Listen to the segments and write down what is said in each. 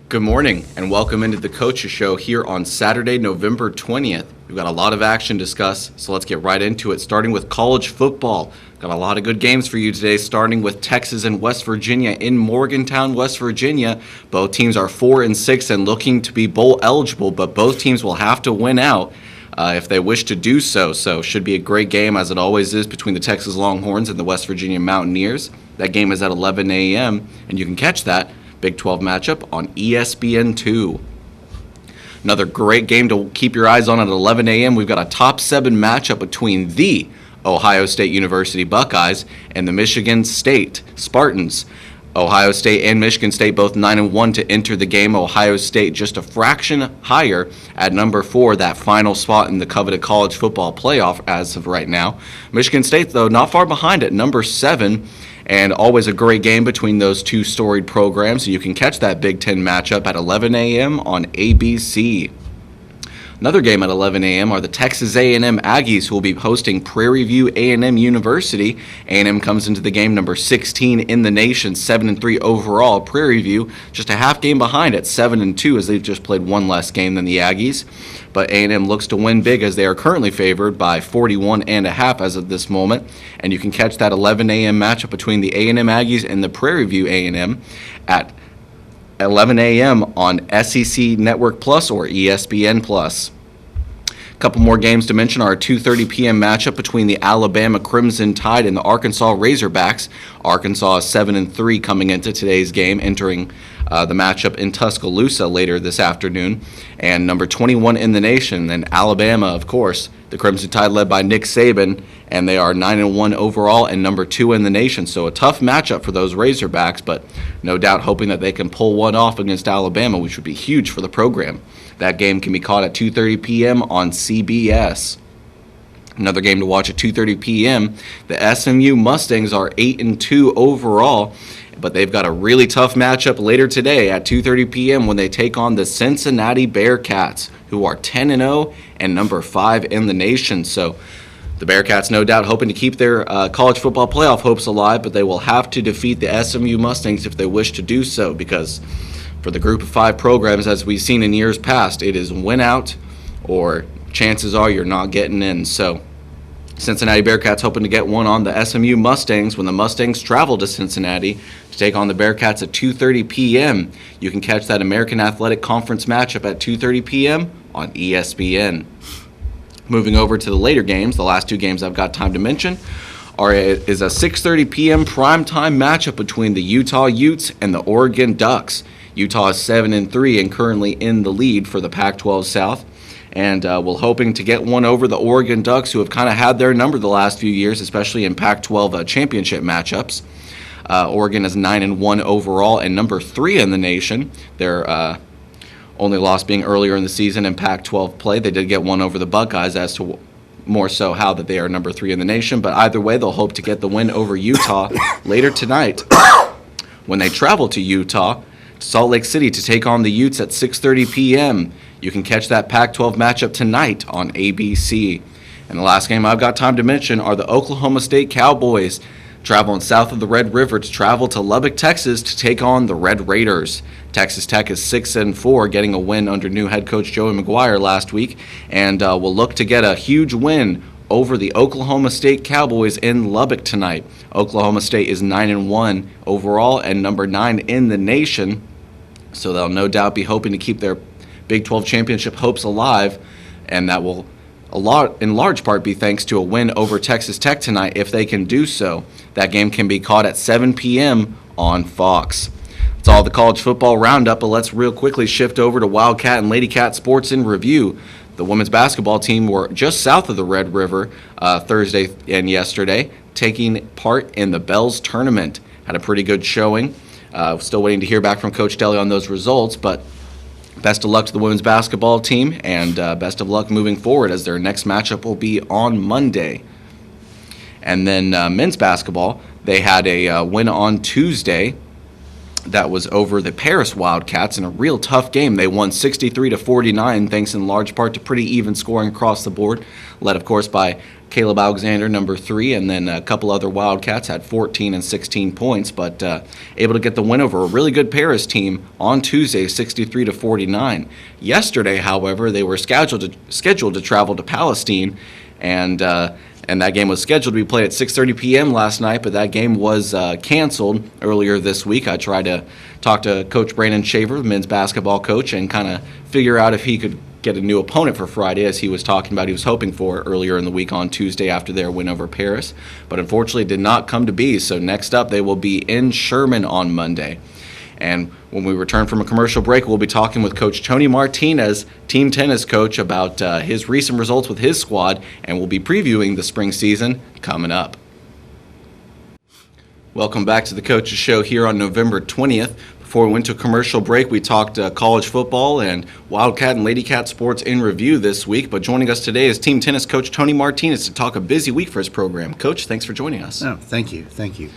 Good morning and welcome into the Coaches Show here on Saturday, November 20th. We've got a lot of action to discuss, so let's get right into it, starting with college football. Got a lot of good games for you today, starting with Texas and West Virginia in Morgantown, West Virginia. Both teams are 4-6 and looking to be bowl eligible, but both teams will have to win out if they wish to do so. So should be a great game, as it always is, between the Texas Longhorns and the West Virginia Mountaineers. That game is at 11 a.m., and you can catch that Big 12 matchup on ESPN2. Another great game to keep your eyes on at 11 a.m. We've got a top 7 matchup between the Ohio State University Buckeyes and the Michigan State Spartans. Ohio State and Michigan State both 9-1 to enter the game. Ohio State just a fraction higher at number 4, that final spot in the coveted college football playoff as of right now. Michigan State, though, not far behind at number 7. And always a great game between those two storied programs. You can catch that Big Ten matchup at 11 a.m. on ABC. Another game at 11 a.m. are the Texas A&M Aggies, who will be hosting Prairie View A&M University. A&M comes into the game number 16 in the nation, 7-3 overall. Prairie View just a half game behind at 7-2, as they've just played one less game than the Aggies. But A&M looks to win big, as they are currently favored by 41.5 as of this moment. And you can catch that 11 a.m. matchup between the A&M Aggies and the Prairie View A&M at 11 a.m. on SEC Network Plus or ESPN Plus. A couple more games to mention are a 2:30 p.m. matchup between the Alabama Crimson Tide and the Arkansas Razorbacks. Arkansas is 7-3 coming into today's game, entering the matchup in Tuscaloosa later this afternoon. And number 21 in the nation, and Alabama, of course, the Crimson Tide led by Nick Saban, and they are 9-1 overall and number 2 in the nation. So a tough matchup for those Razorbacks, but no doubt hoping that they can pull one off against Alabama, which would be huge for the program. That game can be caught at 2:30 p.m. on CBS. Another game to watch at 2:30 p.m. The SMU Mustangs are 8-2 overall, but they've got a really tough matchup later today at 2:30 p.m. when they take on the Cincinnati Bearcats, who are 10-0 and number 5 in the nation. So the Bearcats, no doubt, hoping to keep their college football playoff hopes alive, but they will have to defeat the SMU Mustangs if they wish to do so, because for the group of 5 programs, as we've seen in years past, it is win out or chances are you're not getting in. So Cincinnati Bearcats hoping to get one on the SMU Mustangs when the Mustangs travel to Cincinnati to take on the Bearcats at 2:30 p.m. You can catch that American Athletic Conference matchup at 2:30 p.m. on ESPN. Moving over to the later games, the last 2 games I've got time to mention is a 6:30 p.m. primetime matchup between the Utah Utes and the Oregon Ducks. Utah is 7-3 and currently in the lead for the Pac-12 South. And we're hoping to get one over the Oregon Ducks, who have kind of had their number the last few years, especially in Pac-12 championship matchups. Oregon is 9-1 overall and number 3 in the nation. Their only loss being earlier in the season in Pac-12 play. They did get one over the Buckeyes, as to more so how that they are number 3 in the nation. But either way, they'll hope to get the win over Utah later tonight when they travel to Utah, Salt Lake City, to take on the Utes at 6:30 p.m. You can catch that Pac-12 matchup tonight on ABC. And the last game I've got time to mention are the Oklahoma State Cowboys, traveling south of the Red River to travel to Lubbock, Texas to take on the Red Raiders. Texas Tech is 6-4, getting a win under new head coach Joey McGuire last week, and will look to get a huge win over the Oklahoma State Cowboys in Lubbock tonight. Oklahoma State is 9-1 overall and number 9 in the nation, so they'll no doubt be hoping to keep their Big 12 championship hopes alive, and that will in large part be thanks to a win over Texas Tech tonight if they can do so. That game can be caught at 7 p.m. on Fox. That's all the college football roundup, but let's real quickly shift over to Wildcat and Lady Cat sports in review. The women's basketball team were just south of the Red River Thursday and yesterday, taking part in the Bells Tournament. Had a pretty good showing. Still waiting to hear back from Coach Deli on those results, but best of luck to the women's basketball team, and best of luck moving forward, as their next matchup will be on Monday. And then men's basketball, they had a win on Tuesday that was over the Paris Wildcats in a real tough game. They won 63-49, thanks in large part to pretty even scoring across the board, led, of course, by Caleb Alexander, number 3, and then a couple other Wildcats had 14 and 16 points, but able to get the win over a really good Paris team on Tuesday, 63-49. Yesterday, however, they were scheduled to travel to Palestine, and that game was scheduled to be played at 6:30 p.m. last night, but that game was canceled earlier this week. I tried to talk to Coach Brandon Shaver, the men's basketball coach, and kind of figure out if he could get a new opponent for Friday, as he was talking about he was hoping for earlier in the week on Tuesday after their win over Paris. But unfortunately, it did not come to be. So next up, they will be in Sherman on Monday. And when we return from a commercial break, we'll be talking with Coach Tony Martinez, team tennis coach, about his recent results with his squad, and we'll be previewing the spring season coming up. Welcome back to the Coaches Show here on November 20th. Before we went to a commercial break, we talked college football and Wildcat and Lady Cat sports in review this week. But joining us today is team tennis coach Tony Martinez to talk a busy week for his program. Coach, thanks for joining us. Oh, thank you. Thank you.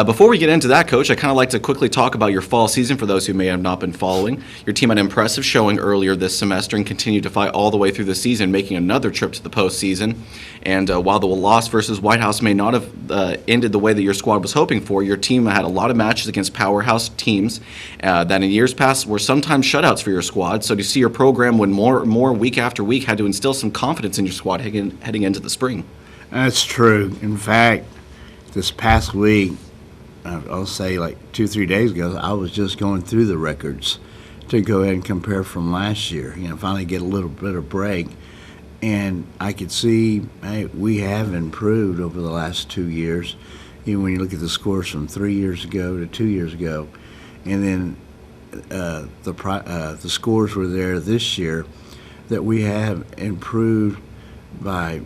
Before we get into that, Coach, I kind of like to quickly talk about your fall season for those who may have not been following. Your team had an impressive showing earlier this semester and continued to fight all the way through the season, making another trip to the postseason. And while the loss versus White House may not have ended the way that your squad was hoping for, your team had a lot of matches against powerhouse teams that in years past were sometimes shutouts for your squad. So to see your program win more and more week after week had to instill some confidence in your squad heading into the spring. That's true. In fact, this past week, I'll say like 2-3 days ago, I was just going through the records to go ahead and compare from last year. Finally get a little bit of break. And I could see, hey, we have improved over the last 2 years. Even when you look at the scores from 3 years ago to 2 years ago. And then the scores were there this year, that we have improved by,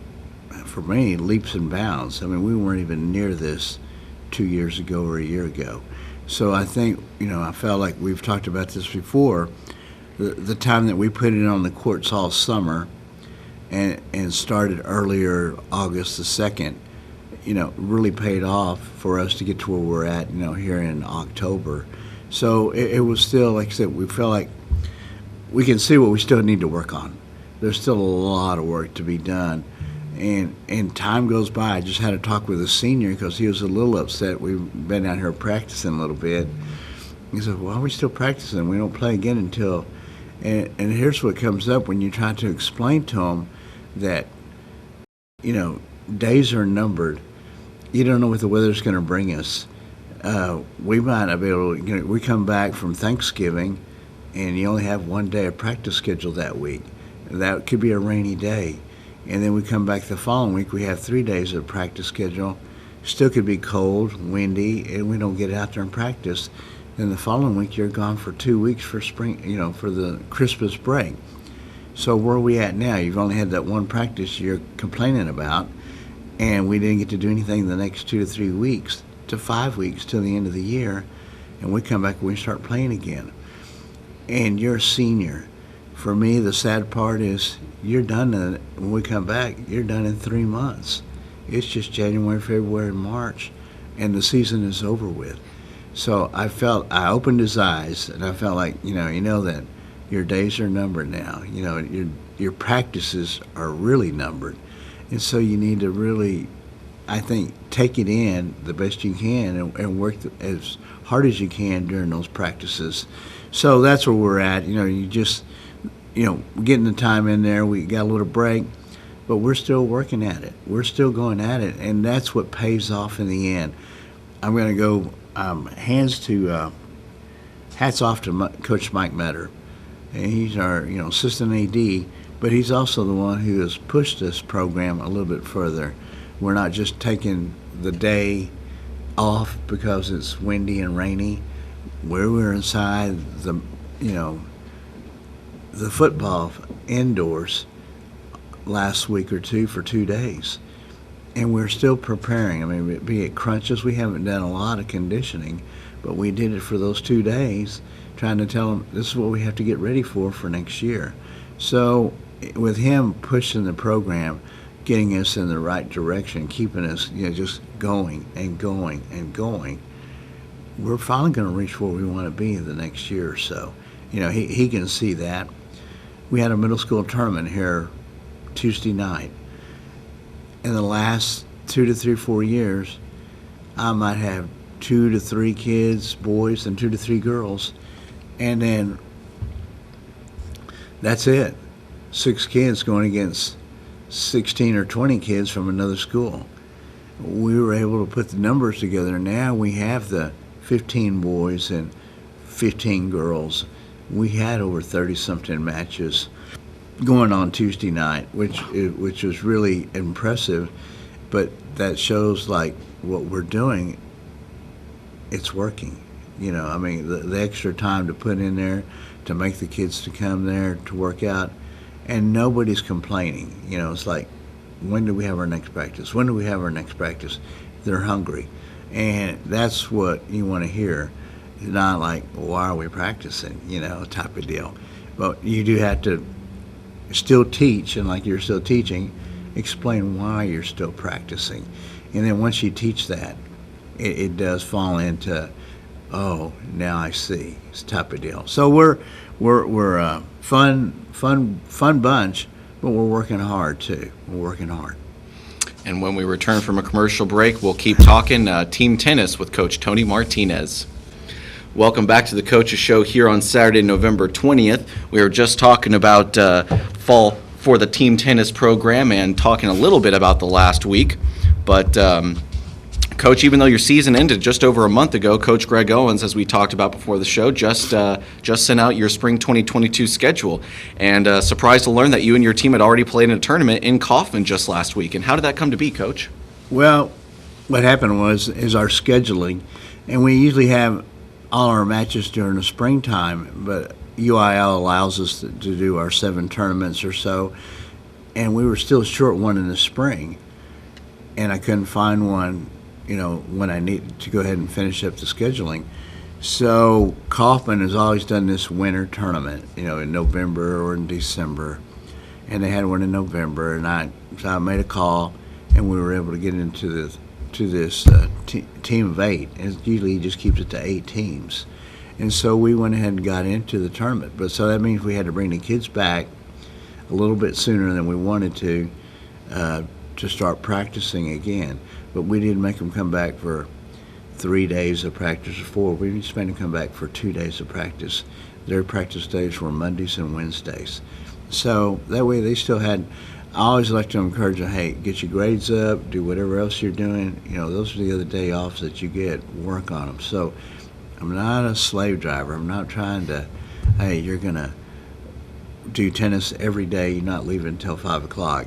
for me, leaps and bounds. I mean, we weren't even near this 2 years ago or a year ago. So I think, I felt like we've talked about this before, the time that we put it on the courts all summer and started earlier, August the 2nd, really paid off for us to get to where we're at, here in October. So it was still, like I said, we felt like we can see what we still need to work on. There's still a lot of work to be done. And time goes by. I just had a talk with a senior because he was a little upset. We've been out here practicing a little bit. He said, "Why are we still practicing? We don't play again until..." And here's what comes up when you try to explain to them that, days are numbered. You don't know what the weather's going to bring us. We might not be able to, we come back from Thanksgiving and you only have 1 day of practice scheduled that week. That could be a rainy day. And then we come back the following week, we have 3 days of practice schedule. Still could be cold, windy, and we don't get out there and practice. Then the following week, you're gone for 2 weeks for spring, for the Christmas break. So where are we at now? You've only had that one practice you're complaining about, and we didn't get to do anything the next 2 to 3 weeks to 5 weeks till the end of the year, and we come back and we start playing again. And you're a senior. For me, the sad part is you're done when we come back, you're done in 3 months. It's just January, February, and March, and the season is over with. So I opened his eyes, and I felt like, that your days are numbered now. Your practices are really numbered. And so you need to really, I think, take it in the best you can and work as hard as you can during those practices. So that's where we're at. You just... getting the time in there, we got a little break, but we're still working at it. We're still going at it, and that's what pays off in the end. I'm going to go hats off to Coach Mike Metter. And he's our assistant AD, but he's also the one who has pushed this program a little bit further. We're not just taking the day off because it's windy and rainy. We're inside the football indoors last week or two for 2 days. And we're still preparing. I mean, be it crunches, we haven't done a lot of conditioning, but we did it for those 2 days, trying to tell them this is what we have to get ready for next year. So with him pushing the program, getting us in the right direction, keeping us just going and going and going, we're finally going to reach where we want to be in the next year or so. He can see that. We had a middle school tournament here Tuesday night. in the last 2 to 3, 4 years, I might have 2 to 3 kids, boys, and 2 to 3 girls, and then that's it. 6 kids going against 16 or 20 kids from another school. We were able to put the numbers together. Now we have the 15 boys and 15 girls. We had over 30-something matches going on Tuesday night, which was really impressive. But that shows like what we're doing. It's working. You know, I mean, the extra time to put in there to make the kids to come there to work out, and nobody's complaining. You know, it's like, when do we have our next practice? When do we have our next practice? They're hungry, and that's what you want to hear. Not like, why are we practicing? You know, type of deal. But you do have to still teach, and like you're still teaching, explain why you're still practicing. And then once you teach that, it does fall into, oh, now I see, it's type of deal. So we're a fun bunch, but we're working hard too. We're working hard. And when we return from a commercial break, we'll keep talking team tennis with Coach Tony Martinez. Welcome back to the Coaches Show here on Saturday, November 20th. We were just talking about fall for the team tennis program and talking a little bit about the last week. But Coach, even though your season ended just over a month ago, Coach Greg Owens, as we talked about before the show, just sent out your spring 2022 schedule. And surprised to learn that you and your team had already played in a tournament in Kaufman just last week. And how did that come to be, Coach? Well, what happened is our scheduling, and we usually have all our matches during the springtime, but UIL allows us to do our 7 tournaments or so, and we were still short one in the spring, and I couldn't find one, you know, when I needed to go ahead and finish up the scheduling. So Kaufman has always done this winter tournament, you know, in November or in December, and they had one in November, and so I made a call, and we were able to get into this team of 8, and usually he just keeps it to 8 teams. And so we went ahead and got into the tournament. But so that means we had to bring the kids back a little bit sooner than we wanted to start practicing again. But we didn't make them come back for 3 days of practice or 4. We just made them come back for 2 days of practice. Their practice days were Mondays and Wednesdays. So that way they still had, I always like to encourage them, hey, get your grades up, do whatever else you're doing. You know, those are the other day offs that you get, work on them. So I'm not a slave driver. I'm not trying to, hey, you're going to do tennis every day, you're not leaving until 5 o'clock.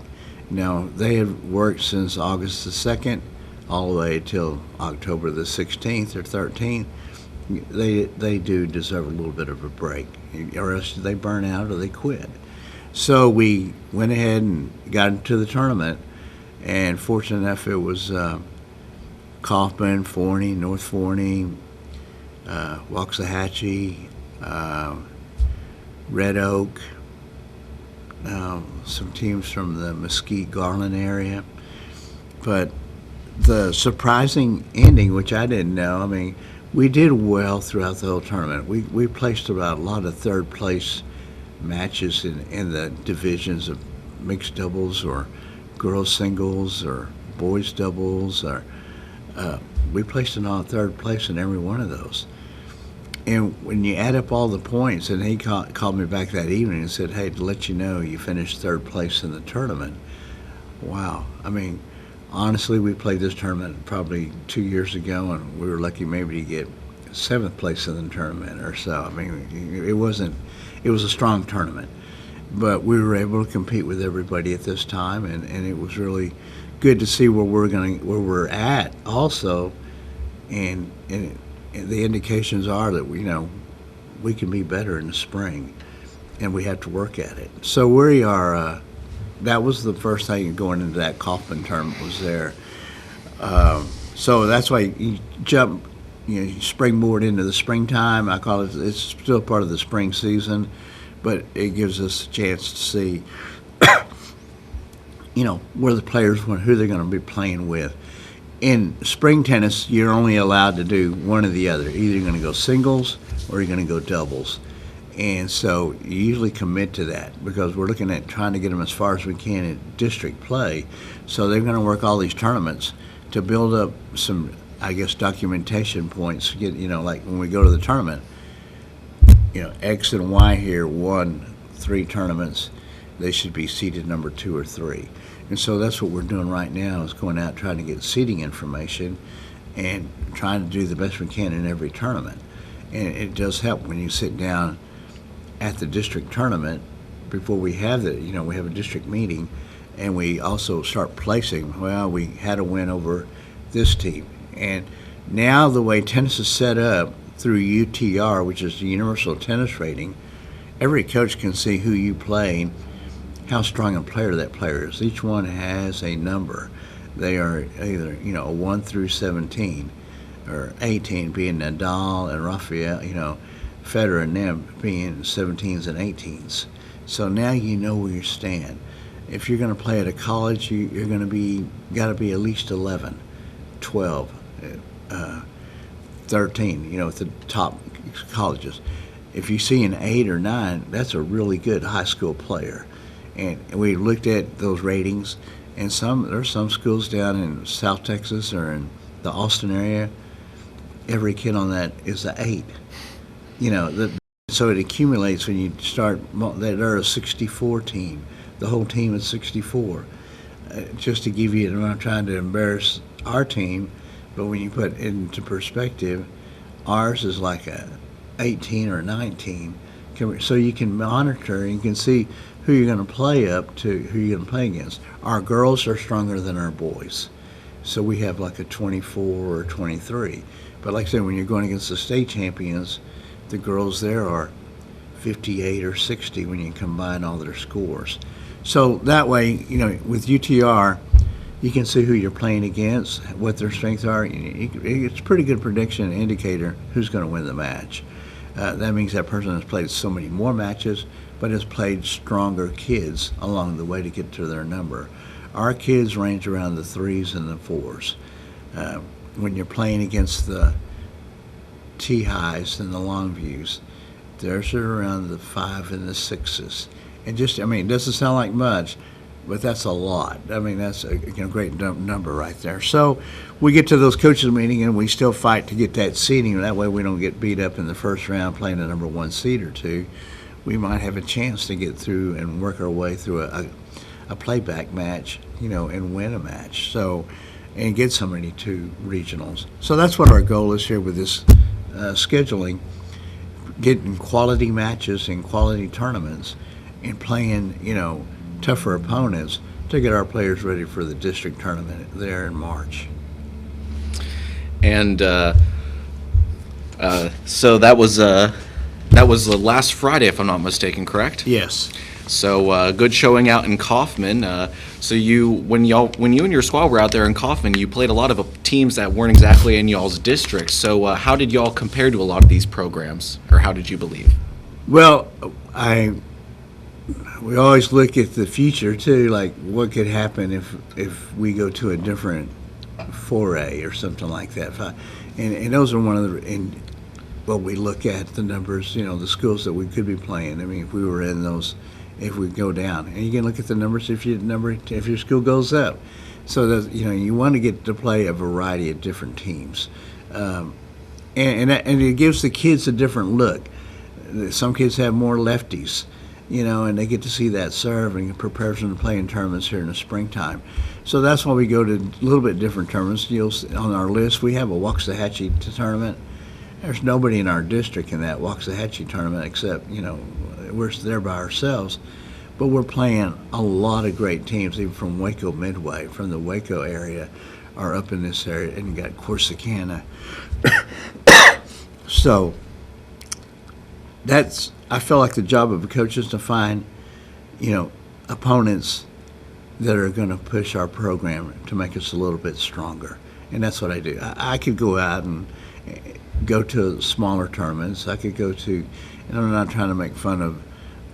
Now, they have worked since August the 2nd all the way till October the 16th or 13th. They do deserve a little bit of a break, or else they burn out or they quit. So we went ahead and got into the tournament, and fortunate enough it was Kaufman, Forney, North Forney, Waxahachie, Red Oak, some teams from the Mesquite, Garland area. But the surprising ending, which I didn't know, I mean, we did well throughout the whole tournament. We placed about a lot of third place matches in the divisions of mixed doubles or girls singles or boys doubles, or we placed in all third place in every one of those. And when you add up all the points, and he called me back that evening and said, hey, to let you know you finished third place in the tournament. Wow. I mean, honestly, we played this tournament probably 2 years ago, and we were lucky maybe to get 7th place in the tournament or so. I mean, it was a strong tournament, but we were able to compete with everybody at this time, and it was really good to see where we're at also, and the indications are that we can be better in the spring, and we have to work at it. So we are. That was the first thing going into that Kaufman tournament was there. So that's why you jump, you springboard into the springtime. I call it. It's still part of the spring season, but it gives us a chance to see, where the players, who they're going to be playing with. In spring tennis, you're only allowed to do one or the other. Either you're going to go singles or you're going to go doubles. And so you usually commit to that because we're looking at trying to get them as far as we can in district play. So they're going to work all these tournaments to build up some, I guess, documentation points to get, like when we go to the tournament, X and Y here won 3 tournaments. They should be seeded number 2 or 3. And so that's what we're doing right now is going out trying to get seeding information and trying to do the best we can in every tournament. And it does help when you sit down at the district tournament before we have we have a district meeting, and we also start placing, well, we had a win over this team. And now the way tennis is set up through UTR, which is the Universal Tennis Rating, every coach can see who you play, how strong a player that player is. Each one has a number. They are either, a 1 through 17, or 18 being Nadal and Rafael, Federer and them being 17s and 18s. So now you know where you stand. If you're going to play at a college, you're going to got to be at least 11, 12, 13, at the top colleges. If you see an 8 or 9, that's a really good high school player. And we looked at those ratings, and there's some schools down in South Texas or in the Austin area, every kid on that is an 8. So it accumulates when you start. They're a 64 team. The whole team is 64. Just to give you, I'm not trying to embarrass our team, but when you put it into perspective, ours is like a 18 or 19. So you can monitor and you can see who you're going to play up to, who you're going to play against. Our girls are stronger than our boys. So we have like a 24 or 23. But like I said, when you're going against the state champions, the girls there are 58 or 60 when you combine all their scores. So that way, with UTR, you can see who you're playing against, what their strengths are. It's a pretty good prediction and indicator who's going to win the match. That means that person has played so many more matches, but has played stronger kids along the way to get to their number. Our kids range around the 3s and the 4s. When you're playing against the T-highs and the long views, theirs are around the 5 and the 6s. And it doesn't sound like much, but that's a lot. That's a great number right there. So we get to those coaches meeting and we still fight to get that seeding. That way we don't get beat up in the first round playing a number 1 seed or 2. We might have a chance to get through and work our way through a playback match, and win a match. So, and get somebody to regionals. So that's what our goal is here with this scheduling, getting quality matches and quality tournaments and playing, tougher opponents to get our players ready for the district tournament there in March. And so that was last Friday, if I'm not mistaken, correct? Yes. So good showing out in Kaufman. So when you and your squad were out there in Kaufman, you played a lot of teams that weren't exactly in y'all's district. So how did y'all compare to a lot of these programs, or how did you believe? Well, we always look at the future too, like what could happen if we go to a different 4A or something like that. And those are one of we look at the numbers, the schools that we could be playing. If we were in those, if we go down, and you can look at the numbers if your school goes up. So that you want to get to play a variety of different teams, and it gives the kids a different look. Some kids have more lefties, and they get to see that serve and it prepares them to play in tournaments here in the springtime. So that's why we go to a little bit different tournaments. On our list, we have a Waxahachie tournament. There's nobody in our district in that Waxahachie tournament except, we're there by ourselves. But we're playing a lot of great teams, even from Waco Midway, from the Waco area, are up in this area, and you got Corsicana. So I feel like the job of a coach is to find, opponents that are going to push our program to make us a little bit stronger. And that's what I do. I could go out and go to smaller tournaments. I could go to, and I'm not trying to make fun of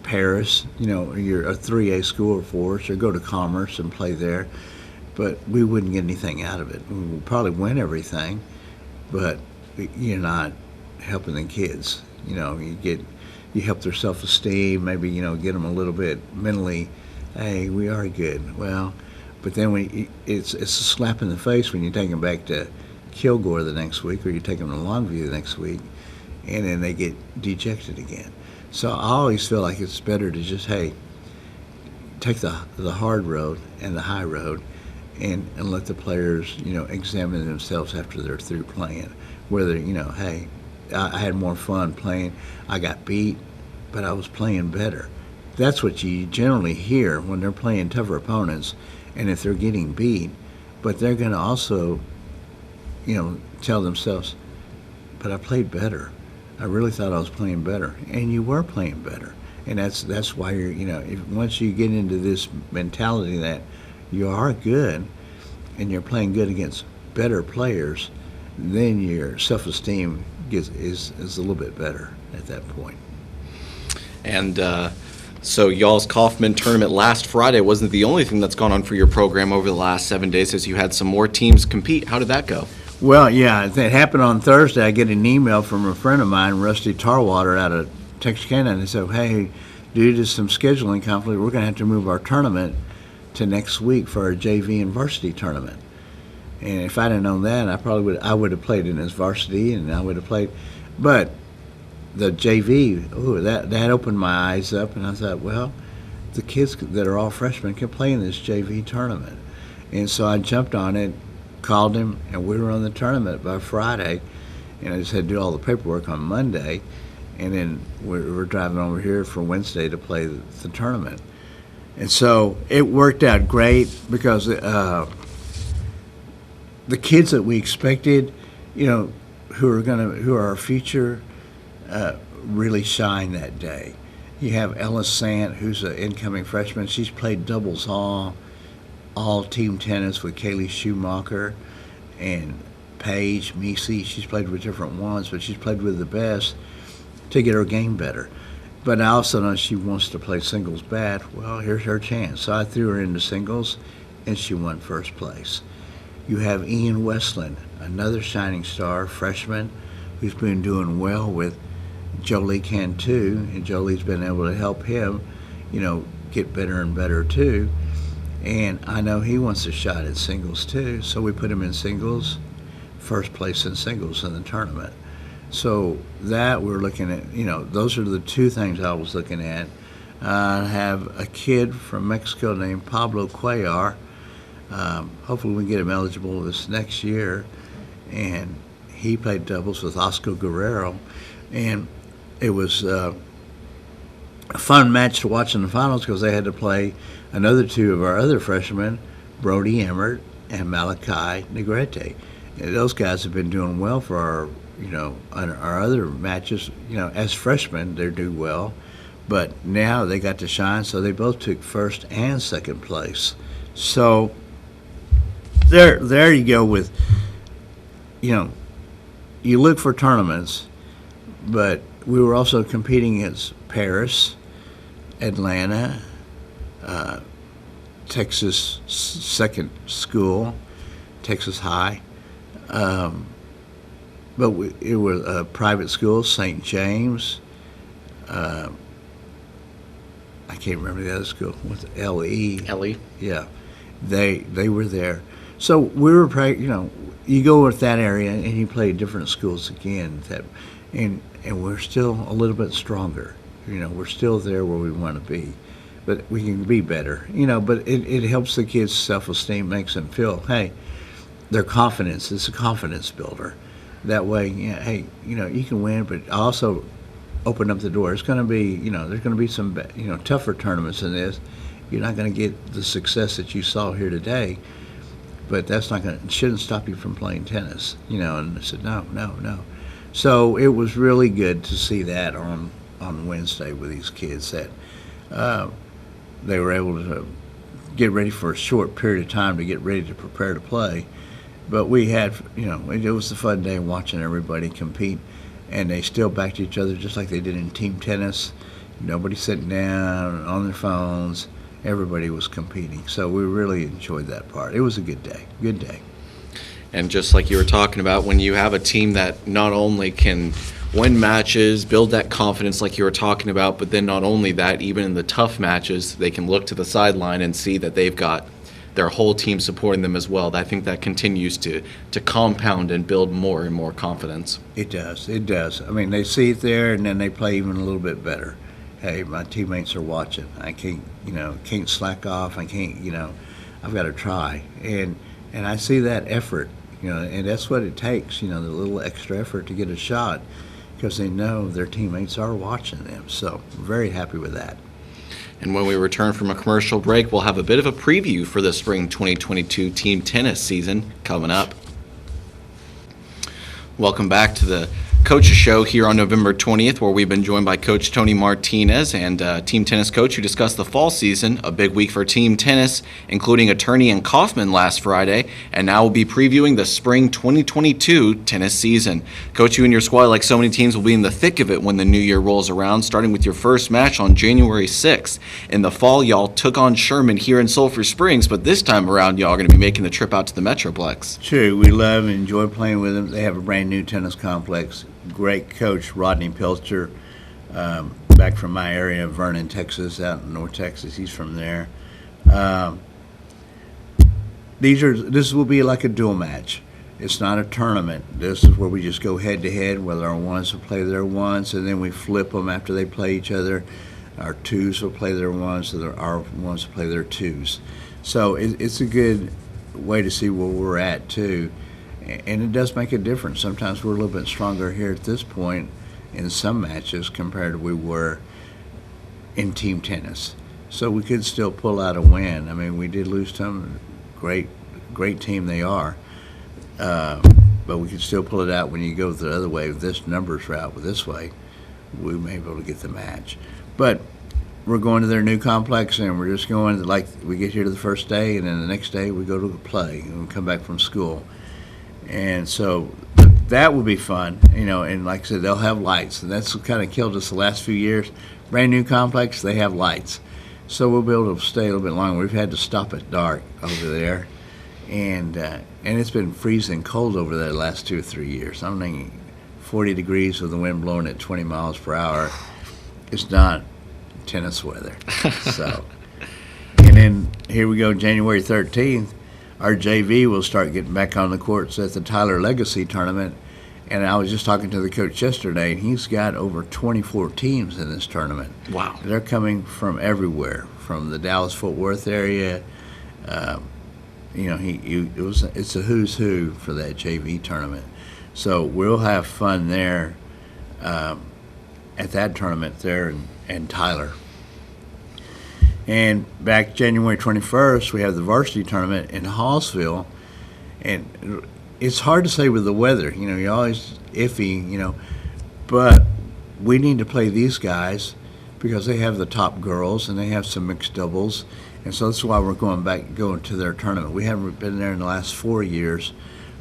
Paris, you're a 3A school for us, or go to Commerce and play there. But we wouldn't get anything out of it. We'd probably win everything, but you're not helping the kids. You get you help their self-esteem, maybe, get them a little bit mentally, hey, we are good. Well, but then it's a slap in the face when you take them back to Kilgore the next week, or you take them to Longview the next week, and then they get dejected again. So I always feel like it's better to just, hey, take the hard road and the high road, and let the players, examine themselves after they're through playing. Whether, hey, I had more fun playing. I got beat, but I was playing better. That's what you generally hear when they're playing tougher opponents, and if they're getting beat. But they're going to also, tell themselves, but I played better. I really thought I was playing better, and you were playing better. And that's why you're, once you get into this mentality that you are good and you're playing good against better players, then your self-esteem is a little bit better at that point. And so y'all's Kaufman tournament last Friday wasn't the only thing that's gone on for your program over the last 7 days, as you had some more teams compete. How did that go? Well, yeah, it happened on Thursday. I get an email from a friend of mine, Rusty Tarwater, out of Texarkana, and they said, hey, due to some scheduling conflict, we're going to have to move our tournament to next week for our JV and Varsity tournament. And if I'd have known that, I would have played in this Varsity, and I would have played. But the JV, that opened my eyes up, and I thought, well, the kids that are all freshmen can play in this JV tournament. And so I jumped on it, called him, and we were on the tournament by Friday, and I just had to do all the paperwork on Monday, and then we're driving over here for Wednesday to play the tournament. And so it worked out great because the kids that we expected, who are our future, really shine that day. You have Ella Sant, who's an incoming freshman. She's played doubles all team tennis with Kaylee Schumacher and Paige Misi. She's played with different ones, but she's played with the best to get her game better. But I also know she wants to play singles bad. Well, here's her chance. So I threw her into singles, and she won first place. You have Ian Westland, another shining star, freshman, who's been doing well with Jolie Cantu, and Jolie's been able to help him, get better and better too. And I know he wants a shot at singles too, so we put him in singles, first place in singles in the tournament. So that we're looking at, those are the two things I was looking at. I have a kid from Mexico named Pablo Cuellar. Hopefully we can get him eligible this next year. And he played doubles with Oscar Guerrero. And it was a fun match to watch in the finals because they had to play another two of our other freshmen, Brody Emmert and Malachi Negrete. And those guys have been doing well for our other matches. As freshmen, they do well. But now they got to shine, so they both took first and second place. So there you go with, you look for tournaments, but we were also competing against Paris, Atlanta, Texas second school, Texas High. But it was a private school, St. James. I can't remember the other school. What's L.E.? Ellie. Yeah, they were there. So we were, you go with that area and you play different schools again. And we're still a little bit stronger. We're still there where we want to be, but we can be better. But it helps the kids' self-esteem, makes them feel, hey, their confidence. It's a confidence builder. That way, hey, you can win, but also open up the door. It's going to be, there's going to be some, tougher tournaments than this. You're not going to get the success that you saw here today, but that's not going to, shouldn't stop you from playing tennis, And I said, no. So it was really good to see that on Wednesday with these kids that they were able to get ready for a short period of time to get ready to prepare to play. But we had, it was a fun day watching everybody compete, and they still backed each other just like they did in team tennis. Nobody sitting down on their phones. Everybody was competing. So we really enjoyed that part. It was a good day. And just like you were talking about, when you have a team that not only can win matches, build that confidence like you were talking about, but then not only that, even in the tough matches, they can look to the sideline and see that they've got their whole team supporting them as well. I think that continues to compound and build more and more confidence. It does. It does. I mean, they see it there, and then they play even a little bit better. Hey, my teammates are watching. I can't slack off. I can't, I've got to try. And I see that effort, and that's what it takes, the little extra effort to get a shot, because they know their teammates are watching them. So I'm very happy with that. And when we return from a commercial break, we'll have a bit of a preview for the spring 2022 team tennis season coming up. Welcome back to the Coach's Show here on November 20th, where we've been joined by Coach Tony Martinez and team tennis coach who discussed the fall season, a big week for team tennis, including Attorney and Kaufman last Friday, and now we'll be previewing the spring 2022 tennis season. Coach, you and your squad, like so many teams, will be in the thick of it when the new year rolls around, starting with your first match on January 6th. In the fall, y'all took on Sherman here in Sulphur Springs, but this time around, y'all are going to be making the trip out to the Metroplex. True. We love and enjoy playing with them. They have a brand new tennis complex. Great coach, Rodney Pilcher, back from my area, Vernon, Texas, out in North Texas. He's from there. This will be like a dual match. It's not a tournament. This is where we just go head to head, whether our ones will play their ones, and then we flip them after they play each other. Our twos will play their ones, so our ones will play their twos. So it's a good way to see where we're at, too. And it does make a difference. Sometimes we're a little bit stronger here at this point in some matches compared to we were in team tennis. So we could still pull out a win. I mean, we did lose to them. Great team they are. But we could still pull it out when you go the other way. With this numbers route, with this way, we may be able to get the match. But we're going to their new complex, and we're just going, like, we get here to the first day, and then the next day we go to play, and we come back from school. And so that will be fun, and like I said, they'll have lights. And that's what kind of killed us the last few years. Brand new complex, they have lights. So we'll be able to stay a little bit longer. We've had to stop at dark over there. And it's been freezing cold over there the last 2 or 3 years. I'm thinking 40 degrees with the wind blowing at 20 miles per hour. It's not tennis weather. So, and then here we go, January 13th. Our JV will start getting back on the courts at the Tyler Legacy Tournament. And I was just talking to the coach yesterday, and he's got over 24 teams in this tournament. Wow. They're coming from everywhere, from the Dallas-Fort Worth area. It's a who's who for that JV tournament. So we'll have fun there at that tournament there in Tyler. And back January 21st, we have the Varsity Tournament in Hawsville. And it's hard to say with the weather. You're always iffy, But we need to play these guys because they have the top girls and they have some mixed doubles. And so that's why we're going to their tournament. We haven't been there in the last 4 years,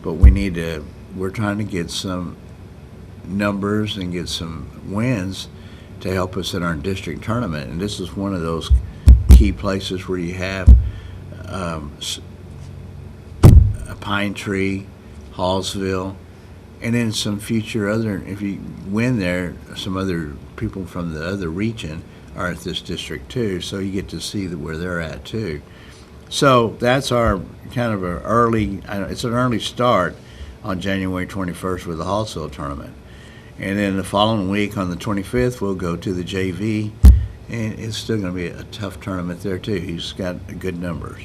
but we're trying to get some numbers and get some wins to help us in our district tournament. And this is one of those key places where you have a Pine Tree, Hawsville, and then some future if you win there, some other people from the other region are at this district too, so you get to see where they're at too. So that's our kind of it's an early start on January 21st with the Hawsville tournament. And then the following week on the 25th, we'll go to the JV, and it's still going to be a tough tournament there too. He's got good numbers.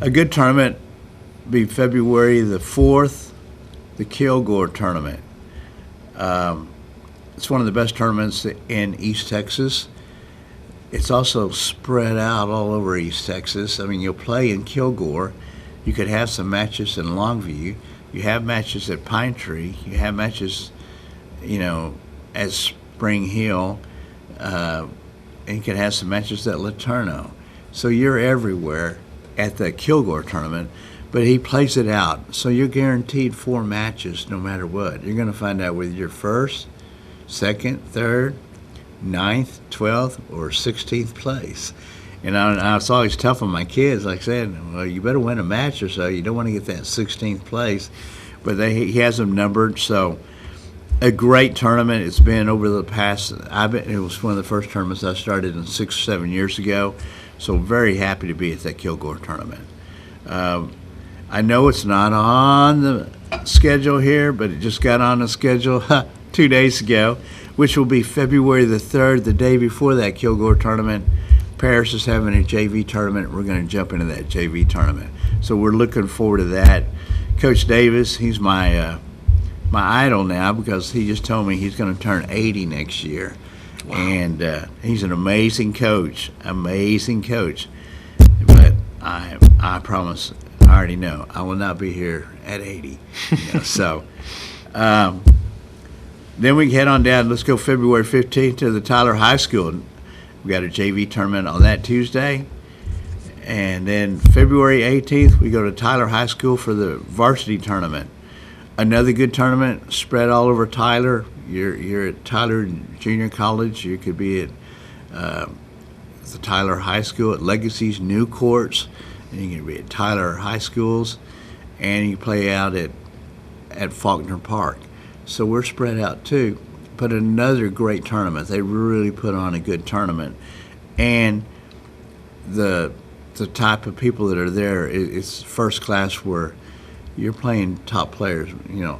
A good tournament will be February the 4th, the Kilgore Tournament. It's one of the best tournaments in East Texas. It's also spread out all over East Texas. I mean, you'll play in Kilgore. You could have some matches in Longview. You have matches at Pine Tree. You have matches, at Spring Hill. And you can have some matches at Laterno. So you're everywhere at the Kilgore Tournament, but he plays it out. So you're guaranteed 4 matches no matter what. You're going to find out whether you're first, second, third, 9th, 12th, or 16th place. And I was always tough on my kids. Like I said, well, you better win a match or so. You don't want to get that 16th place. But he has them numbered, so A great tournament. It's been over the past. It was one of the first tournaments I started in 6 or 7 years ago. So very happy to be at that Kilgore tournament. I know it's not on the schedule here, but it just got on the schedule 2 days ago, which will be February the 3rd, the day before that Kilgore tournament. Paris is having a JV tournament. We're going to jump into that JV tournament. So we're looking forward to that. Coach Davis, he's my idol now because he just told me he's going to turn 80 next year. Wow. And he's an amazing coach. But I promise, I already know, I will not be here at 80. So then we head on down. Let's go February 15th to the Tyler High School. We got a JV tournament on that Tuesday. And then February 18th, we go to Tyler High School for the Varsity tournament. Another good tournament spread all over Tyler. You're at Tyler Junior College. You could be at the Tyler High School, at Legacy's new courts, and you can be at Tyler High Schools, and you play out at Faulkner Park. So we're spread out too. But another great tournament. They really put on a good tournament, and the type of people that are there is first class. Where you're playing top players,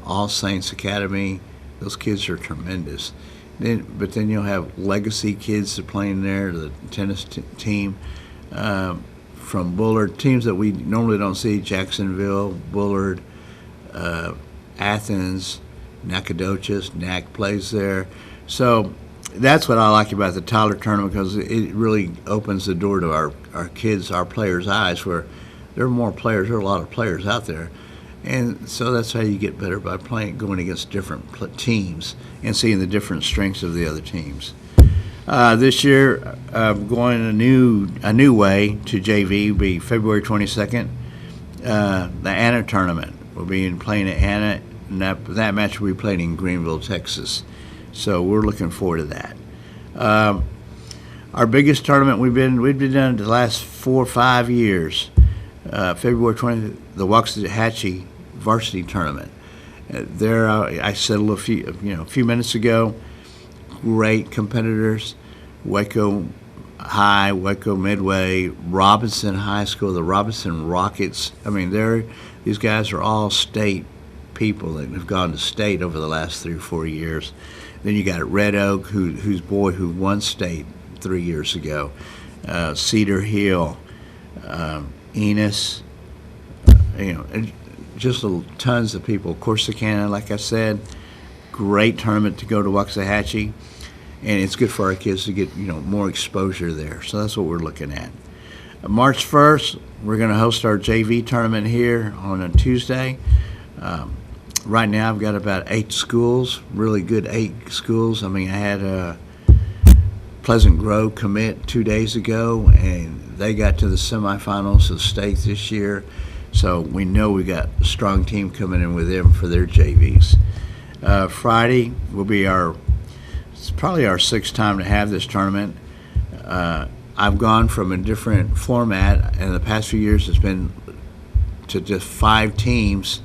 All Saints Academy. Those kids are tremendous. But then you'll have legacy kids that are playing there, the tennis team from Bullard, teams that we normally don't see, Jacksonville, Bullard, Athens, Nacogdoches, NAC plays there. So that's what I like about the Tyler tournament, because it really opens the door to our kids, our players' eyes, where there are more players, there are a lot of players out there. And so that's how you get better, by going against different teams and seeing the different strengths of the other teams. This year, going a new way to JV will be February 22nd. The Anna tournament will be playing at Anna, and that match will be played in Greenville, Texas. So we're looking forward to that. Our biggest tournament we've been doing the last 4 or 5 years. February 20th, the Waxahachie Varsity tournament. There, I said a few minutes ago, great competitors. Waco High, Waco Midway, Robinson High School, the Robinson Rockets. I mean, these guys are all state people that have gone to state over the last 3 or 4 years. Then you got Red Oak, who won state 3 years ago. Cedar Hill, Enos, just tons of people. Corsicana, like I said, great tournament to go to Waxahachie, and it's good for our kids to get more exposure there. So that's what we're looking at. March 1st, we're going to host our JV tournament here on a Tuesday. Right now, I've got about 8 schools, really good 8 schools. I mean, I had a Pleasant Grove commit 2 days ago, and they got to the semifinals of state this year. So we know we got a strong team coming in with them for their JVs. Friday will be it's probably our 6th time to have this tournament. I've gone from a different format, and the past few years it's been to just 5 teams,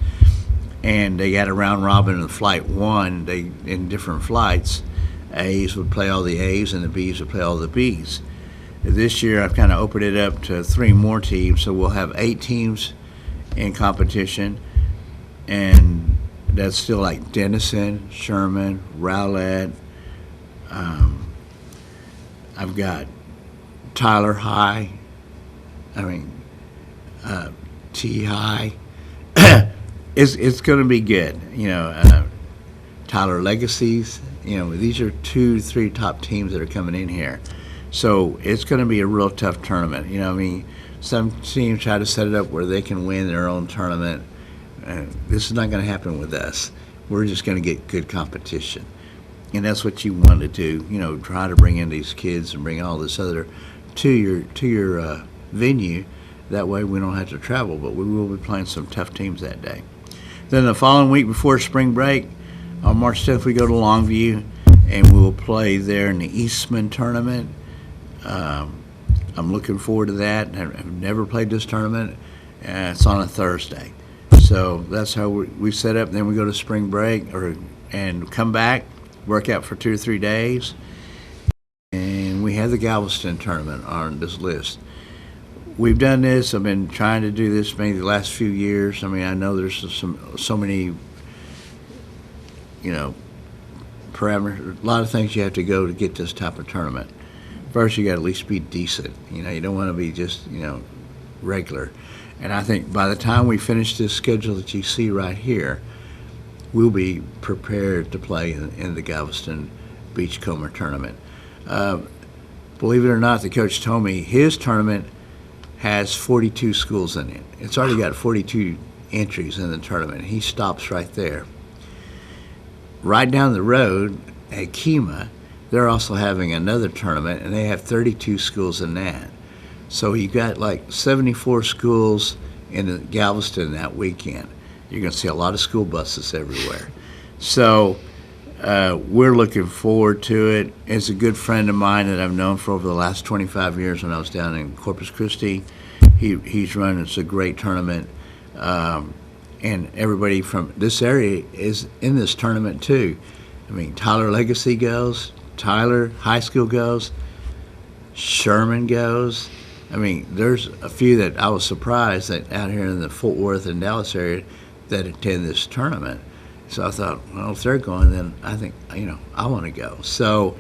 and they got a round robin in flight 1. In different flights, A's would play all the A's and the B's would play all the B's. This year I've kind of opened it up to 3 more teams, so we'll have 8 teams in competition, and that's still like Denison, Sherman, Rowlett. I've got Tyler High, T High. It's going to be good. Tyler Legacies. These are 2-3 top teams that are coming in here. So it's going to be a real tough tournament. Some teams try to set it up where they can win their own tournament. This is not going to happen with us. We're just going to get good competition. And that's what you want to do, try to bring in these kids and bring all this other to your venue. That way we don't have to travel, but we will be playing some tough teams that day. Then the following week before spring break, on March 10th, we go to Longview, and we'll play there in the Eastman tournament. I'm looking forward to that. I've never played this tournament. It's on a Thursday. So that's how we set up. Then we go to spring break, or and come back, work out for 2 or 3 days, and we have the Galveston tournament on this list. We've done this. I've been trying to do this maybe the last few years. I mean, I know there's so many, parameters, a lot of things you have to go to get this type of tournament. First, you got to at least be decent. You don't want to be just, regular. And I think by the time we finish this schedule that you see right here, we'll be prepared to play in the Galveston Beachcomber tournament. Believe it or not, the coach told me his tournament has 42 schools in it. It's already got 42 entries in the tournament. He stops right there. Right down the road at Kemah, they're also having another tournament, and they have 32 schools in that. So you've got like 74 schools in Galveston that weekend. You're going to see a lot of school buses everywhere. So we're looking forward to it. It's a good friend of mine that I've known for over the last 25 years when I was down in Corpus Christi. He's running. It's a great tournament. And everybody from this area is in this tournament too. I mean, Tyler Legacy goes, Tyler High School goes, Sherman goes. I mean, there's a few that I was surprised that out here in the Fort Worth and Dallas area that attend this tournament. So I thought, well, if they're going, then I think, I want to go. So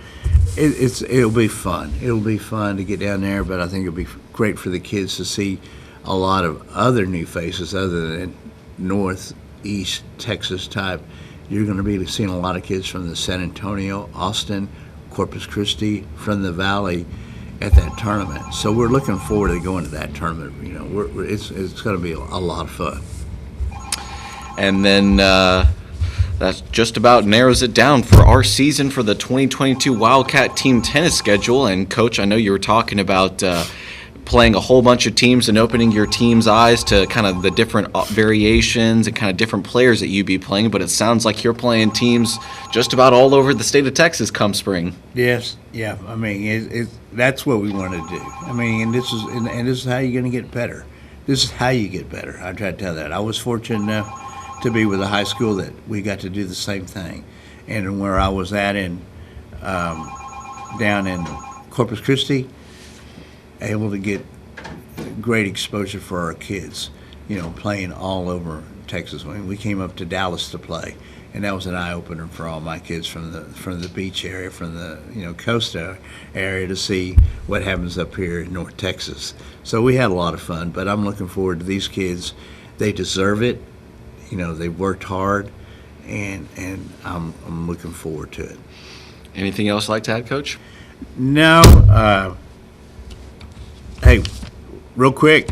it'll be fun. It'll be fun to get down there, but I think it'll be great for the kids to see a lot of other new faces other than Northeast Texas type. You're going to be seeing a lot of kids from the San Antonio, Austin, Corpus Christi, from the Valley at that tournament. So we're looking forward to going to that tournament. It's going to be a lot of fun. And then that just about narrows it down for our season for the 2022 Wildcat team tennis schedule. And Coach, I know you were talking about playing a whole bunch of teams and opening your team's eyes to kind of the different variations and kind of different players that you'd be playing, but it sounds like you're playing teams just about all over the state of Texas come spring. Yes, yeah. I mean, that's what we want to do. I mean, and this is how you're going to get better. This is how you get better. I try to tell that. I was fortunate enough to be with a high school that we got to do the same thing, and where I was at down in Corpus Christi, able to get great exposure for our kids, playing all over Texas. I mean, we came up to Dallas to play, and that was an eye-opener for all my kids from the beach area, from the coast area, to see what happens up here in North Texas. So we had a lot of fun, but I'm looking forward to these kids. They deserve it. They've worked hard, and I'm looking forward to it. Anything else you'd like to add, Coach? No. Hey, real quick,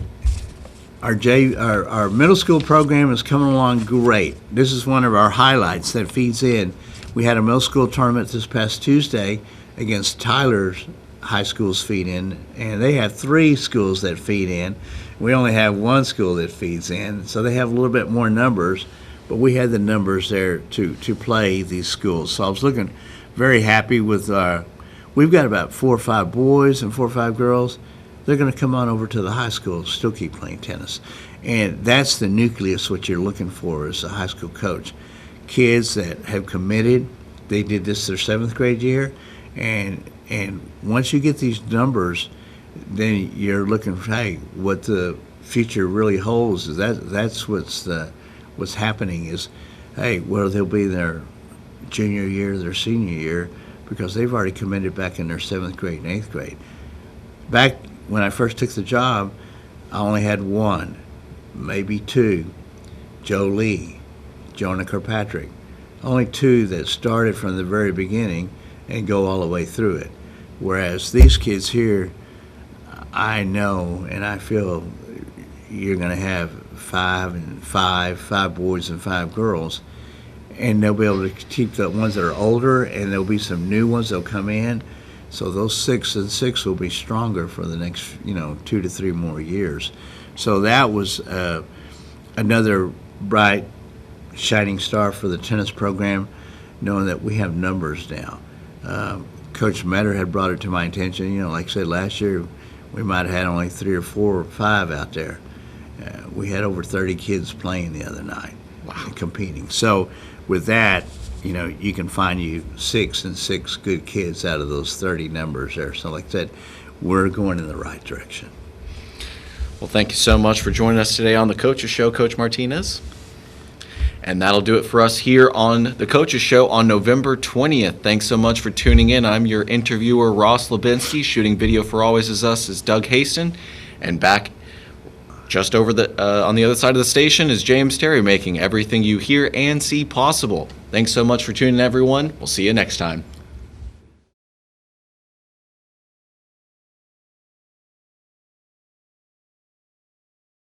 our middle school program is coming along great. This is one of our highlights that feeds in. We had a middle school tournament this past Tuesday against Tyler's high school's feed in, and they have 3 schools that feed in. We only have 1 school that feeds in, so they have a little bit more numbers, but we had the numbers there to play these schools. So I was looking very happy with we've got about 4 or 5 boys and 4 or 5 girls. They're going to come on over to the high school and still keep playing tennis. And that's the nucleus, what you're looking for as a high school coach. Kids that have committed, they did this their 7th grade year, and once you get these numbers, then you're looking for, hey, what the future really holds is that's what's happening is, hey, well, they'll be their junior year, their senior year, because they've already committed back in their 7th grade and 8th grade. Back when I first took the job, I only had 1, maybe 2, Joe Lee, Jonah Kirkpatrick, only 2 that started from the very beginning and go all the way through it. Whereas these kids here, I know and I feel you're going to have 5 boys and 5 girls, and they'll be able to keep the ones that are older, and there'll be some new ones that'll come in. So those 6 and 6 will be stronger for the next, 2 to 3 more years. So that was another bright, shining star for the tennis program, knowing that we have numbers now. Coach Metter had brought it to my attention. Like I said, last year we might have had only 3 or 4 or 5 out there. We had over 30 kids playing the other night. Wow. And competing. So with that, you can find you 6 and 6 good kids out of those 30 numbers there. So like I said, we're going in the right direction. Well, thank you so much for joining us today on the Coaches Show, Coach Martinez. And that'll do it for us here on the Coaches Show on November 20th. Thanks so much for tuning in. I'm your interviewer, Ross Lubinsky. Shooting video for Always Is Us is Doug Haston. And back just over on the other side of the station is James Terry, making everything you hear and see possible. Thanks so much for tuning in, everyone. We'll see you next time.